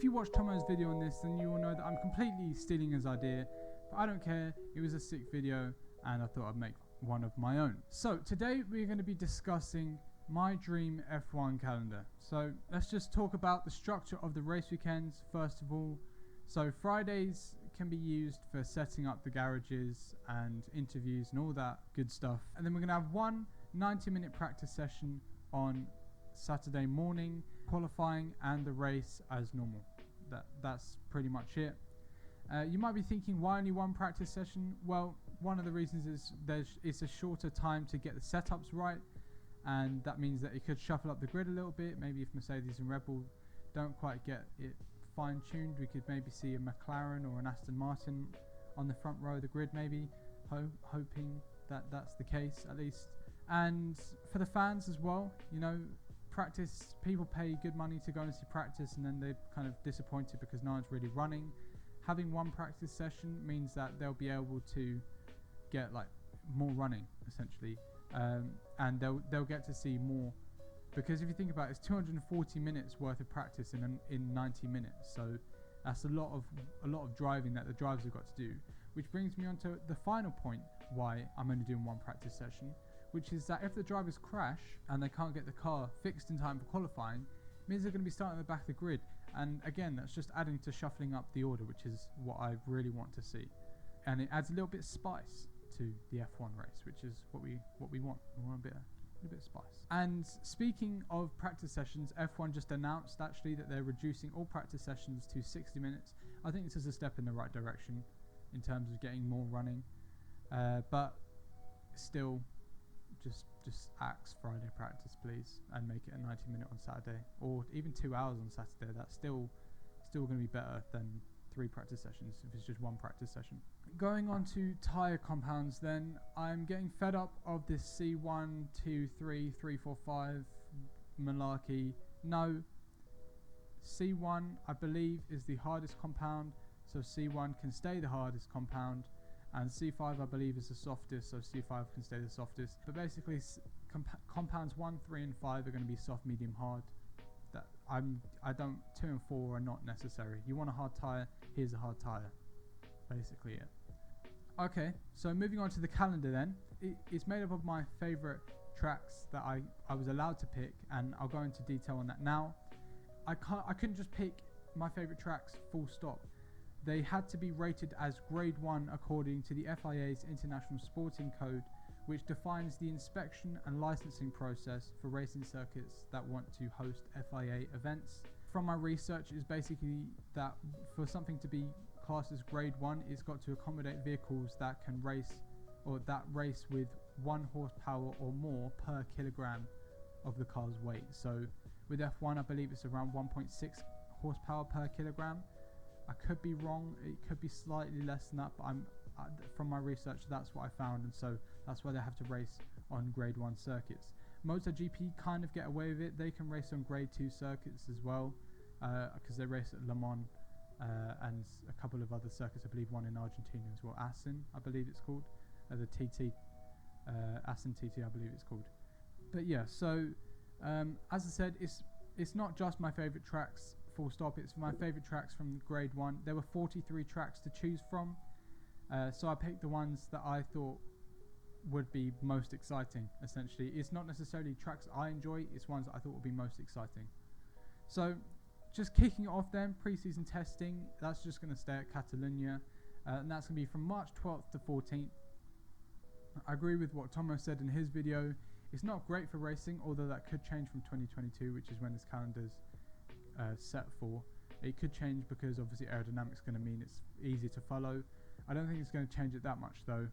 If you watched Tomo's video on this, then you will know that I'm completely stealing his idea, but I don't care. It was a sick video and I thought I'd make one of my own. So today we're going to be discussing my dream F1 calendar. So let's just talk about the structure of the race weekends first of all. So Fridays can be used for setting up the garages and interviews and all that good stuff. And then we're going to have one 90-minute practice session on Saturday morning, qualifying and the race as normal. That's pretty much it. You might be thinking, why only one practice session? Well, one of the reasons is it's a shorter time to get the setups right, and that means that it could shuffle up the grid a little bit. Maybe if Mercedes and Red Bull don't quite get it fine-tuned, we could maybe see a McLaren or an Aston Martin on the front row of the grid, maybe, hoping that that's the case at least. And for the fans as well, you know, practice, people pay good money to go and see practice, and then they're kind of disappointed because no one's really running. Having one practice session means that they'll be able to get like more running essentially, and they'll get to see more, because if you think about it, it's 240 minutes worth of practice in 90 minutes. So that's a lot of driving that the drivers have got to do, which brings me on to the final point why I'm only doing one practice session, which is that if the drivers crash and they can't get the car fixed in time for qualifying, it means they're going to be starting at the back of the grid. And again, that's just adding to shuffling up the order, which is what I really want to see. And it adds a little bit of spice to the F1 race, which is what we want. We want a bit of spice. And speaking of practice sessions, F1 just announced actually that they're reducing all practice sessions to 60 minutes. I think this is a step in the right direction in terms of getting more running, but still, just axe Friday practice please, and make it a 90-minute on Saturday, or even 2 hours on Saturday. That's still going to be better than 3 practice sessions if it's just one practice session. Going on to tyre compounds then, I'm getting fed up of this C1, 2, 3, 3, 4, 5 malarkey. No, C1 I believe is the hardest compound, so C1 can stay the hardest compound, and C5 I believe is the softest, so C5 can stay the softest. But basically compounds 1, 3 and 5 are going to be soft, medium, hard. 2 and 4 are not necessary. You want a hard tyre, here's a hard tyre. Basically it. Okay, so moving on to the calendar then. It's made up of my favourite tracks that I was allowed to pick, and I'll go into detail on that now. I couldn't just pick my favourite tracks full stop. They had to be rated as grade 1 according to the FIA's International Sporting Code, which defines the inspection and licensing process for racing circuits that want to host FIA events. From my research, is basically that for something to be classed as grade 1, it's got to accommodate vehicles that can race, or that race with 1 horsepower or more per kilogram of the car's weight. So with F1, I believe it's around 1.6 horsepower per kilogram. I could be wrong, it could be slightly less than that, but from my research that's what I found, and so that's why they have to race on grade 1 circuits. MotoGP kind of get away with it. They can race on grade 2 circuits as well, because they race at Le Mans and a couple of other circuits. I believe one in Argentina as well, Assen I believe it's called, the TT, Assen TT I believe it's called. But yeah, so as I said, it's not just my favourite tracks full stop, it's my favourite tracks from grade 1. There were 43 tracks to choose from, so I picked the ones that I thought would be most exciting. Essentially, it's not necessarily tracks I enjoy, it's ones that I thought would be most exciting. So just kicking it off then, pre-season testing, that's just going to stay at Catalonia, and that's going to be from March 12th to 14th. I agree with what Tomo said in his video. It's not great for racing, although that could change from 2022, which is when this calendar's set for. It could change because obviously aerodynamics is going to mean it's easier to follow. I don't think it's going to change it that much though,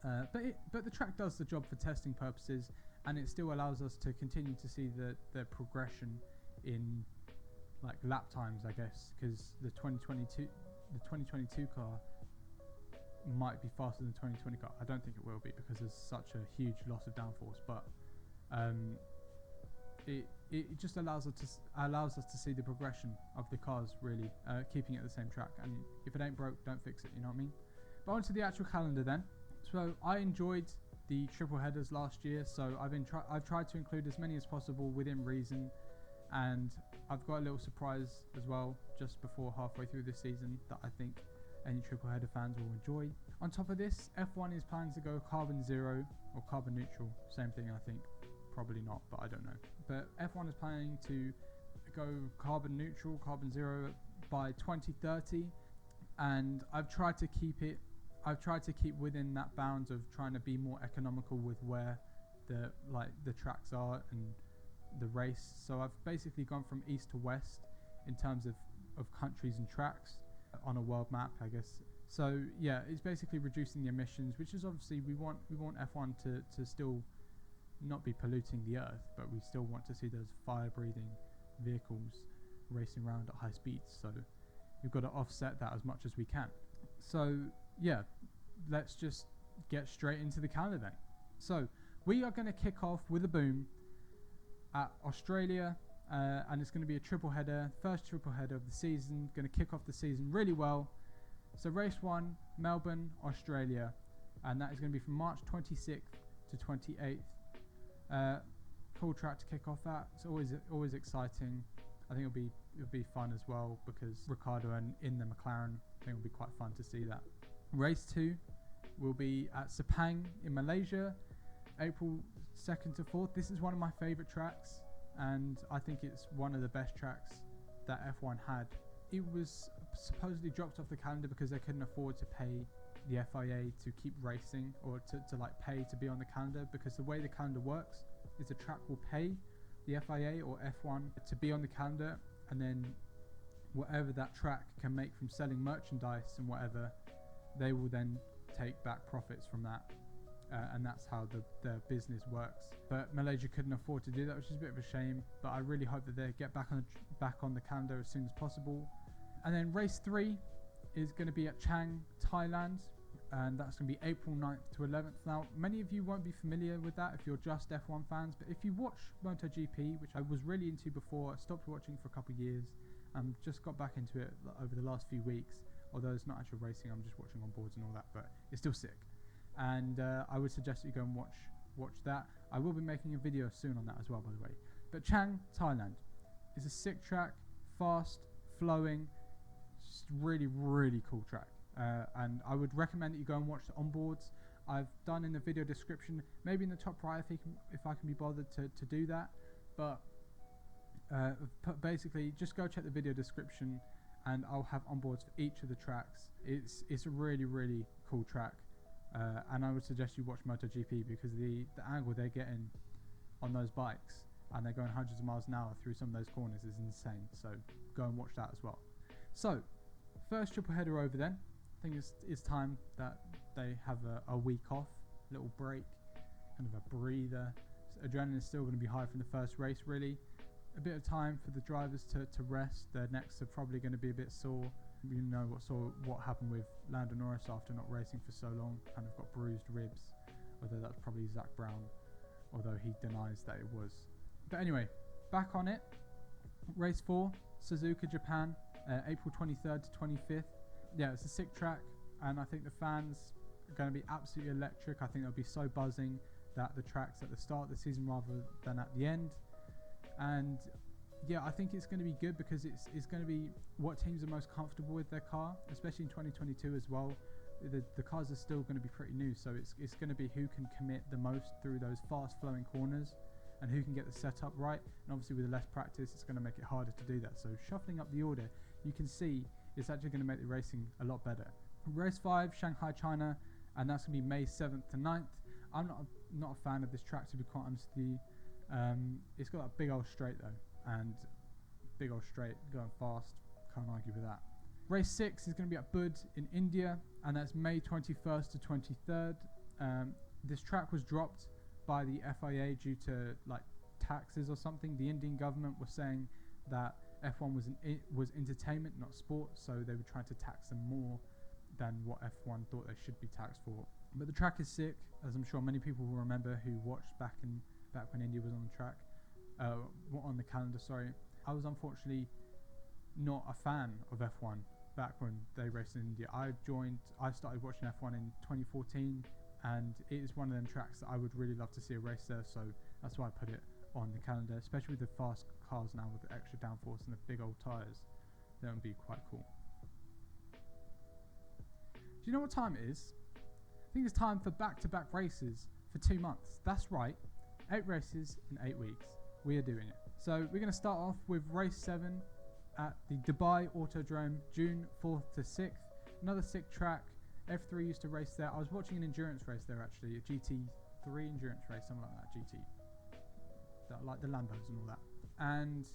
but the track does the job for testing purposes, and it still allows us to continue to see the progression in like lap times, I guess, because the 2022 car might be faster than the 2020 car. I don't think it will be because there's such a huge loss of downforce, but it just allows us to see the progression of the cars, really, keeping it the same track. And if it ain't broke, don't fix it, you know what I mean? But on to the actual calendar then. So I enjoyed the triple headers last year, so I've tried to include as many as possible within reason. And I've got a little surprise as well just before halfway through this season that I think any triple header fans will enjoy. On top of this, F1 is planning to go carbon zero or carbon neutral, same thing I think, probably not, but I don't know. But F1 is planning to go carbon neutral, carbon zero by 2030, and I've tried to keep within that bounds of trying to be more economical with where the tracks are and the race. So I've basically gone from east to west in terms of countries and tracks on a world map, I guess. So yeah, it's basically reducing the emissions, which is obviously we want F1 to still not be polluting the earth, but we still want to see those fire-breathing vehicles racing around at high speeds. So we've got to offset that as much as we can. So yeah, let's just get straight into the calendar then. So we are going to kick off with a boom at Australia, and it's going to be a triple header, first triple header of the season. Going to kick off the season really well. So race 1, Melbourne, Australia, and that is going to be from March 26th to 28th. Cool track to kick off at. It's always exciting. I think it'll be fun as well because Ricciardo and in the McLaren, I think it'll be quite fun to see that. Race 2 will be at Sepang in Malaysia, April 2nd to 4th. This is one of my favourite tracks, and I think it's one of the best tracks that F1 had. It was supposedly dropped off the calendar because they couldn't afford to pay the FIA to keep racing, or to like pay to be on the calendar, because the way the calendar works is the track will pay the FIA or F1 to be on the calendar, and then whatever that track can make from selling merchandise and whatever, they will then take back profits from that. And that's how the business works. But Malaysia couldn't afford to do that, which is a bit of a shame. But I really hope that they get back on the calendar as soon as possible. And then race 3 is going to be at Chang, Thailand, and that's going to be April 9th to 11th. Now, many of you won't be familiar with that if you're just F1 fans, but if you watch MotoGP, which I was really into before, I stopped watching for a couple of years, and just got back into it over the last few weeks. Although it's not actual racing, I'm just watching on boards and all that, but it's still sick. And I would suggest that you go and watch that. I will be making a video soon on that as well, by the way. But Chang, Thailand is a sick track, fast, flowing, just really, really cool track. And I would recommend that you go and watch the onboards. I've done in the video description, maybe in the top right if I can be bothered to do that. But basically, just go check the video description, and I'll have onboards for each of the tracks. It's a really, really cool track. And I would suggest you watch MotoGP because the angle they're getting on those bikes, and they're going hundreds of miles an hour through some of those corners, is insane. So go and watch that as well. So first triple header over then. I think it's time that they have a week off, little break, kind of a breather. So adrenaline is still going to be high from the first race, really. A bit of time for the drivers to rest. Their necks are probably going to be a bit sore. You know what happened with Lando Norris after not racing for so long, kind of got bruised ribs, although that's probably Zach Brown, although he denies that it was. But anyway, back on it. Race 4, Suzuka, Japan, April 23rd to 25th. Yeah, it's a sick track, and I think the fans are going to be absolutely electric. I think they'll be so buzzing that the track's at the start of the season rather than at the end. And yeah, I think it's going to be good because it's going to be what teams are most comfortable with their car, especially in 2022 as well. The cars are still going to be pretty new, so it's going to be who can commit the most through those fast flowing corners and who can get the setup right. And obviously with less practice, it's going to make it harder to do that. So shuffling up the order, you can see it's actually going to make the racing a lot better. Race 5, Shanghai, China, and that's going to be May 7th to 9th. I'm not a fan of this track, to be quite honest with you. It's got a big old straight though, and big old straight, going fast, can't argue with that. Race 6 is going to be at Buddh in India, and that's May 21st to 23rd. This track was dropped by the FIA due to like taxes or something. The Indian government was saying that F1 was entertainment, not sport, so they were trying to tax them more than what F1 thought they should be taxed for. But the track is sick, as I'm sure many people will remember who watched back when India was on the track, on the calendar. Sorry, I was unfortunately not a fan of F1 back when they raced in India. I started watching F1 in 2014, and it is one of them tracks that I would really love to see a race there. So that's why I put it on the calendar, especially with the fast cars now with the extra downforce and the big old tyres. That would be quite cool. Do you know what time it is? I think it's time for back-to-back races for 2 months. That's right, 8 races in 8 weeks. We are doing it. So we're going to start off with race 7 at the Dubai Autodrome, June 4th to 6th. Another sick track. F3 used to race there. I was watching an endurance race there actually, a GT3 endurance race, something like that, GT. Like the Lambos and all that. And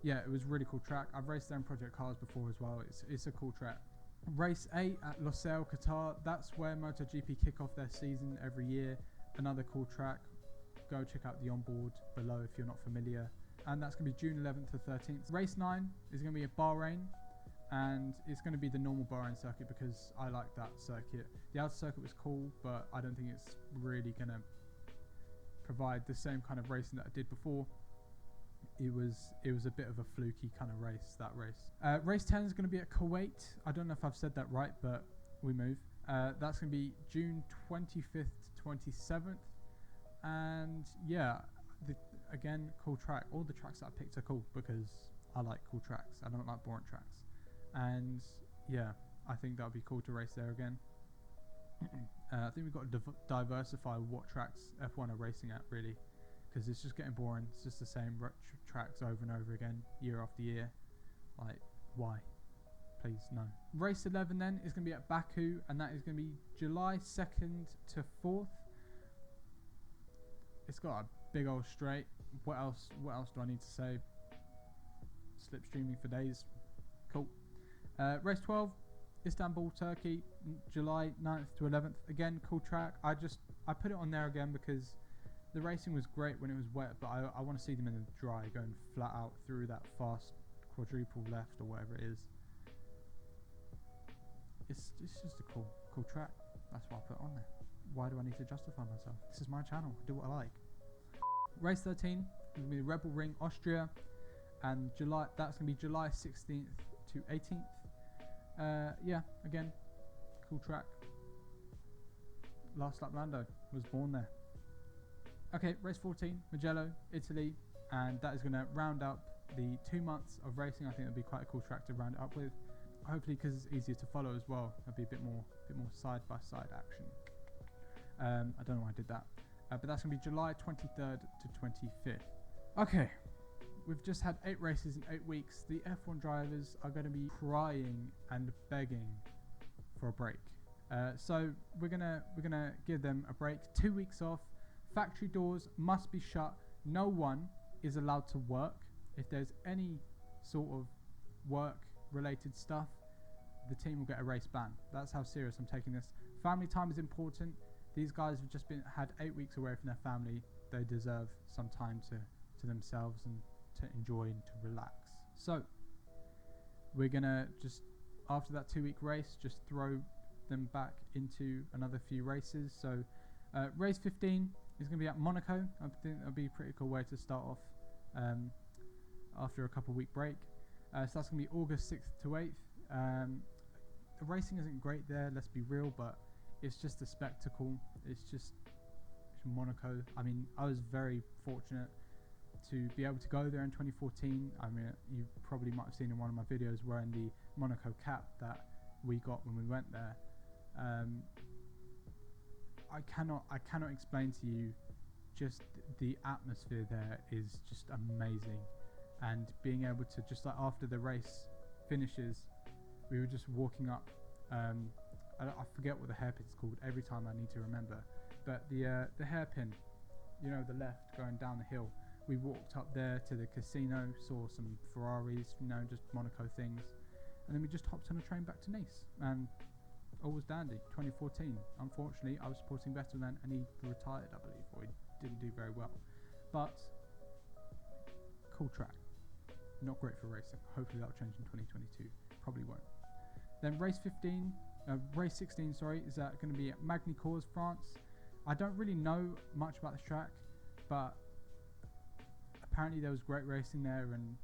yeah, it was a really cool track. I've raced there in Project Cars before as well. It's a cool track. Race 8 at Losail, Qatar. That's where MotoGP kick off their season every year. Another cool track. Go check out the onboard below if you're not familiar. And that's going to be June 11th to 13th. Race 9 is going to be at Bahrain. And it's going to be the normal Bahrain circuit because I like that circuit. The outer circuit was cool, but I don't think it's really going to provide the same kind of racing that I did before. It was a bit of a fluky kind of race, that race. Race 10 is going to be at Kuwait. I don't know if I've said that right, but we move. That's going to be June 25th to 27th. And yeah, again, cool track. All the tracks that I picked are cool because I like cool tracks. I don't like boring tracks. And yeah, I think that would be cool to race there again. I think we've got to diversify what tracks F1 are racing at, really, because it's just getting boring. It's just the same tracks over and over again, year after year. Like, why? Please, no. Race 11 then is going to be at Baku, and that is going to be July 2nd to 4th. It's got a big old straight. What else do I need to say? Slipstreaming for days. Cool. Race 12, Istanbul, Turkey, July 9th to 11th. Again, cool track. I put it on there again because the racing was great when it was wet, but I want to see them in the dry, going flat out through that fast quadruple left or whatever it is. It's just a cool track. That's why I put it on there. Why do I need to justify myself? This is my channel. I do what I like. Race 13 is going to be Rebel Ring, Austria, and that's going to be July 16th to 18th. Yeah, again, cool track. Last Lap Lando was born there. Okay, race 14, Mugello, Italy, and that is going to round up the 2 months of racing. I think it'll be quite a cool track to round it up with. Hopefully, because it's easier to follow as well. There'll be a bit more side by side action. I don't know why I did that, but that's going to be July 23rd to 25th. Okay. We've just had 8 races in 8 weeks. The F1 drivers are going to be crying and begging for a break. So we're gonna give them a break. 2 weeks off. Factory doors must be shut. No one is allowed to work. If there's any sort of work-related stuff, the team will get a race ban. That's how serious I'm taking this. Family time is important. These guys have just had 8 weeks away from their family. They deserve some time to themselves and to enjoy and to relax. So we're gonna just, after that 2 week race, just throw them back into another few races. So race 15 is gonna be at Monaco. I think that'll be a pretty cool way to start off after a couple week break. So that's gonna be August 6th to 8th. The racing isn't great there, let's be real, but it's just a spectacle. It's Monaco. I mean, I was very fortunate to be able to go there in 2014. I mean, you probably might have seen in one of my videos wearing the Monaco cap that we got when we went there. I cannot explain to you, just the atmosphere there is just amazing. And being able to, just like after the race finishes, we were just walking up, I forget what the hairpin's called, every time I need to remember, but the hairpin, you know, the left going down the hill. We walked up there to the casino, saw some Ferraris, you know, just Monaco things, and then we just hopped on a train back to Nice, and all was dandy. 2014. Unfortunately, I was supporting Vettel then, and he retired, I believe, or he didn't do very well. But cool track. Not great for racing. Hopefully that'll change in 2022. Probably won't. Then race 16, sorry, is going to be at Magny-Cours, France. I don't really know much about this track, but apparently there was great racing there, and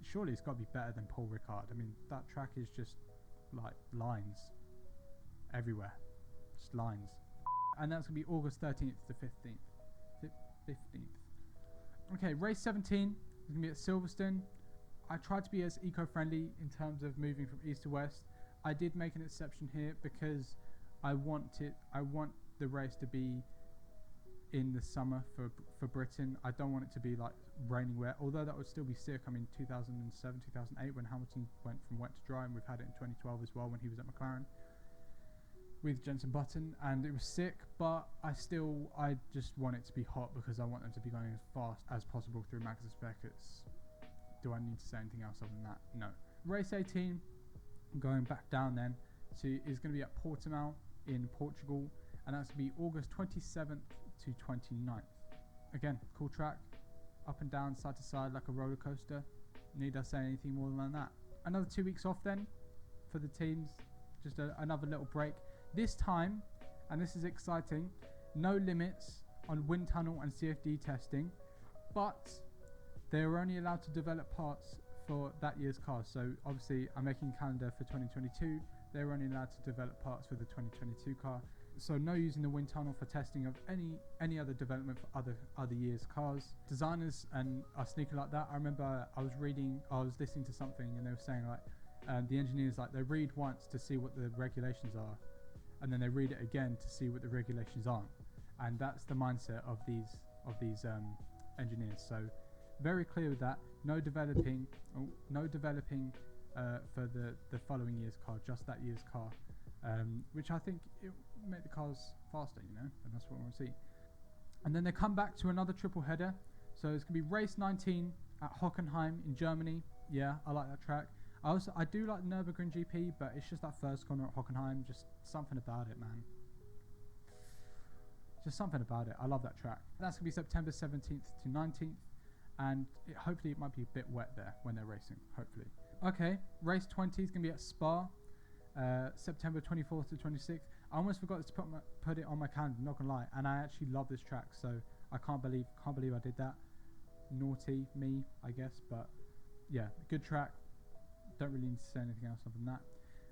surely it's got to be better than Paul Ricard. I mean, that track is just like lines everywhere, just lines. And that's going to be August 13th to 15th. 15th. Okay, race 17 is going to be at Silverstone. I tried to be as eco-friendly in terms of moving from east to west. I did make an exception here because I want the race to be in the summer for Britain. I don't want it to be like raining wet, although that would still be sick. I mean, 2007, 2008 when Hamilton went from wet to dry, and we've had it in 2012 as well when he was at McLaren with Jenson Button, and it was sick. But I just want it to be hot because I want them to be going as fast as possible through Max Becketts. Do I need to say anything else other than that? No. Race 18, going back down then, is going to be at Portimao in Portugal, and that's going to be August 27th to 29th. Again, cool track, up and down, side to side like a roller coaster. Need I say anything more than that? Another 2 weeks off then for the teams, just another little break. This time, and this is exciting, no limits on wind tunnel and CFD testing, but they are only allowed to develop parts for that year's cars. So obviously I'm making a calendar for 2022. They're only allowed to develop parts for the 2022 car. So no using the wind tunnel for testing of any other development for other years' cars. Designers and are sneaky like that. I remember I was listening to something and they were saying like the engineers, like, they read once to see what the regulations are, and then they read it again to see what the regulations aren't. And that's the mindset of these engineers. So very clear with that. No developing for the following year's car, just that year's car, which I think it will make the cars faster, you know, and that's what we want to see. And then they come back to another triple header. So it's going to be race 19 at Hockenheim in Germany. Yeah, I like that track. I do like the Nürburgring GP, but it's just that first corner at Hockenheim, just something about it, man. Just something about it. I love that track. That's going to be September 17th to 19th. And hopefully it might be a bit wet there when they're racing, hopefully. Okay, race 20 is going to be at Spa, September 24th to 26th. I almost forgot to put it on my calendar, not gonna lie, and I actually love this track, so I can't believe I did that. Naughty me, I guess, but yeah, good track. Don't really need to say anything else other than that.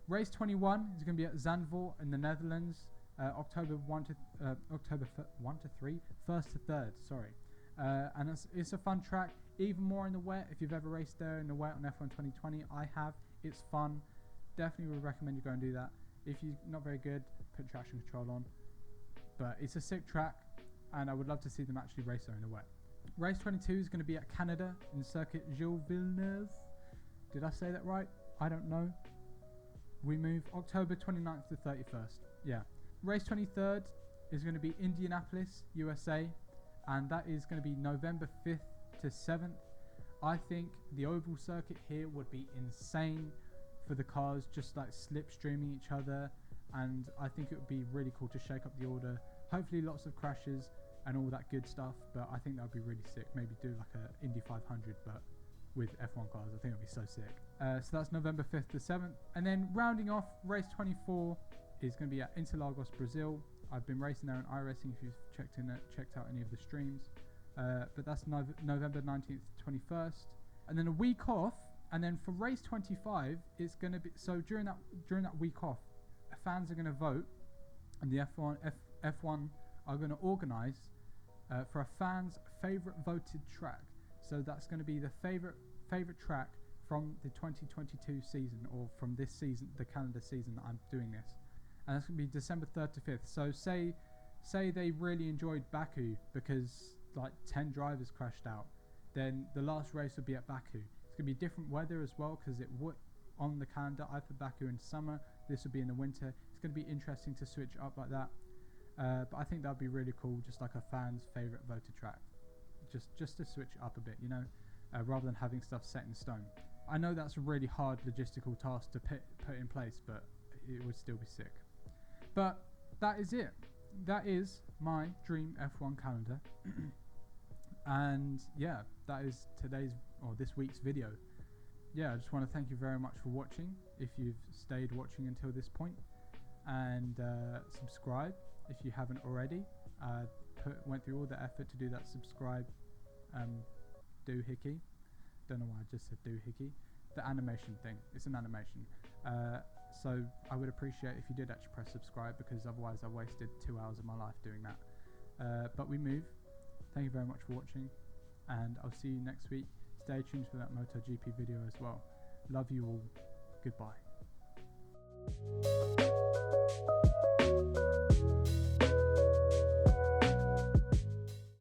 Race 21 is going to be at Zandvoort in the Netherlands, October 1 to 3, 1st to 3rd, sorry. And it's a fun track, even more in the wet. If you've ever raced there in the wet on F1 2020, I have. It's fun. Definitely would recommend you go and do that. If you're not very good, put traction control on. But it's a sick track, and I would love to see them actually race there in the wet. Race 22 is going to be at Canada in Circuit Gilles Villeneuve. Did I say that right? I don't know. We move October 29th to 31st. Yeah. Race 23rd is going to be Indianapolis, USA. And that is going to be November 5th to 7th. I think the oval circuit here would be insane for the cars, just like slipstreaming each other, and I think it would be really cool to shake up the order. Hopefully lots of crashes and all that good stuff, but I think that would be really sick. Maybe do like a Indy 500 but with F1 cars. I think it would be so sick. So that's November 5th to 7th. And then rounding off, race 24 is going to be at Interlagos, Brazil. I've been racing there on iRacing if you've checked out any of the streams. But that's November 19th to 21st. And then a week off. And then for race 25, it's going to be... So during that week off, fans are going to vote. And the F1 are going to organise for a fan's favourite voted track. So that's going to be the favourite track from the 2022 season, or from this season, the calendar season that I'm doing this. And that's going to be December 3rd to 5th. So say they really enjoyed Baku because like 10 drivers crashed out, then the last race would be at Baku. It's going to be different weather as well, because it would, on the calendar, I put Baku in summer, this would be in the winter. It's going to be interesting to switch up like that. But I think that would be really cool, just like a fan's favourite voted track. Just to switch up a bit, you know, rather than having stuff set in stone. I know that's a really hard logistical task to put in place, but it would still be sick. But that is it. That is my dream F1 calendar. And yeah, that is this week's video. Yeah, I just want to thank you very much for watching, if you've stayed watching until this point, and subscribe if you haven't already. Went through all the effort to do that subscribe doohickey. Don't know why I just said doohickey. The animation thing. It's an animation. So I would appreciate if you did actually press subscribe, because otherwise I wasted 2 hours of my life doing that. But we move Thank you very much for watching, and I'll see you next week. Stay tuned for that MotoGP video as well. Love you all. Goodbye.